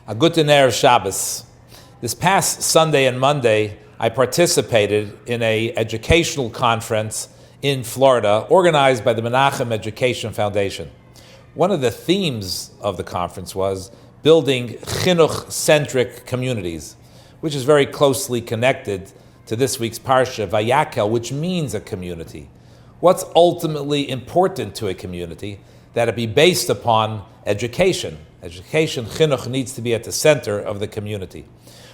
A guten Erev Shabbos. This past Sunday and Monday, I participated in an educational conference in Florida organized by the Menachem Education Foundation. One of the themes of the conference was building chinuch-centric communities, which is very closely connected to this week's Parsha, Vayakel, which means a community. What's ultimately important to a community? That it be based upon education. Education, chinuch, needs to be at the center of the community.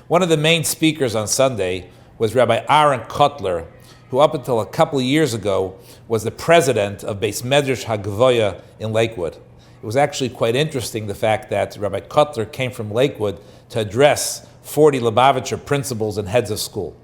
One of the main speakers on Sunday was Rabbi Aaron Kotler, who up until a couple of years ago was the president of Beis Medrash HaGvoya in Lakewood. It was actually quite interesting, the fact that Rabbi Kotler came from Lakewood to address 40 Lubavitcher principals and heads of school.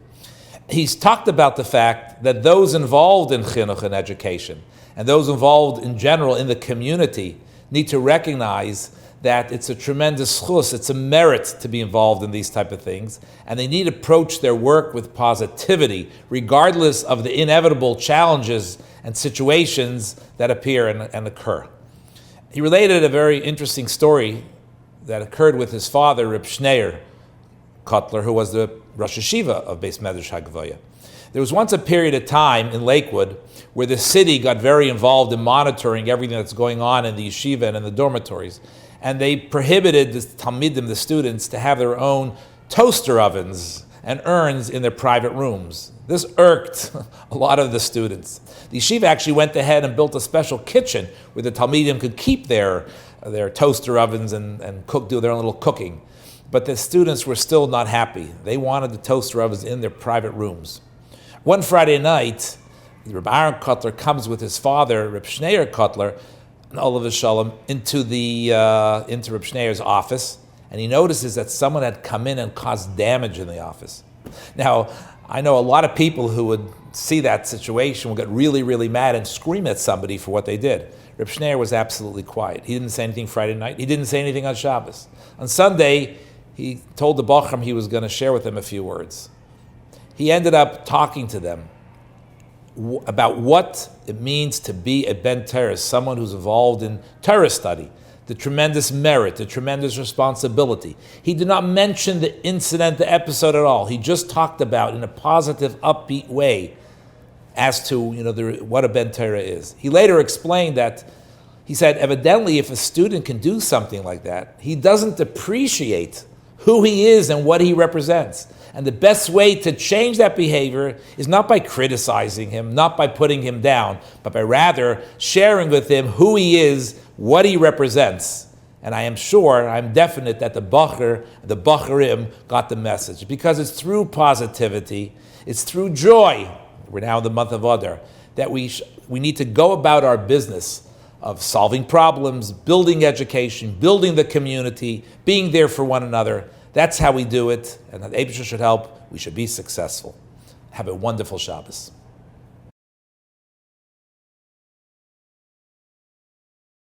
He's talked about the fact that those involved in chinuch and education, and those involved in general in the community, need to recognize that it's a tremendous chus, it's a merit to be involved in these type of things, and they need to approach their work with positivity, regardless of the inevitable challenges and situations that appear and occur. He related a very interesting story that occurred with his father, Reb Schneier Kotler, who was the Rosh Hashiva of Beis Medrash HaGvoya. There was once a period of time in Lakewood where the city got very involved in monitoring everything that's going on in the yeshiva and in the dormitories, and they prohibited the talmidim, the students, to have their own toaster ovens and urns in their private rooms. This irked a lot of the students. The yeshiva actually went ahead and built a special kitchen where the talmidim could keep their toaster ovens and do their own little cooking. But the students were still not happy. They wanted the toaster ovens in their private rooms. One Friday night, Reb Aaron Kotler comes with his father, Reb Schneier Kotler, Olav Shalom, into Reb Schneier's office, and he notices that someone had come in and caused damage in the office. Now, I know a lot of people who would see that situation would get really, really mad and scream at somebody for what they did. Reb Schneier was absolutely quiet. He didn't say anything Friday night. He didn't say anything on Shabbos. On Sunday, he told the Bachram he was going to share with them a few words. He ended up talking to them about what it means to be a Ben Torah, someone who's involved in Torah study, the tremendous merit, the tremendous responsibility. He did not mention the incident, the episode at all. He just talked about, in a positive, upbeat way, as to what a Ben Torah is. He later explained that, he said, evidently, if a student can do something like that, he doesn't appreciate who he is and what he represents. And the best way to change that behavior is not by criticizing him, not by putting him down, but by rather sharing with him who he is, what he represents. And I am sure, I'm definite that the Bacharim got the message, because it's through positivity, it's through joy, we're now in the month of Adar, that we need to go about our business of solving problems, building education, building the community, being there for one another. That's how we do it, and that Eibusha should help. We should be successful. Have a wonderful Shabbos.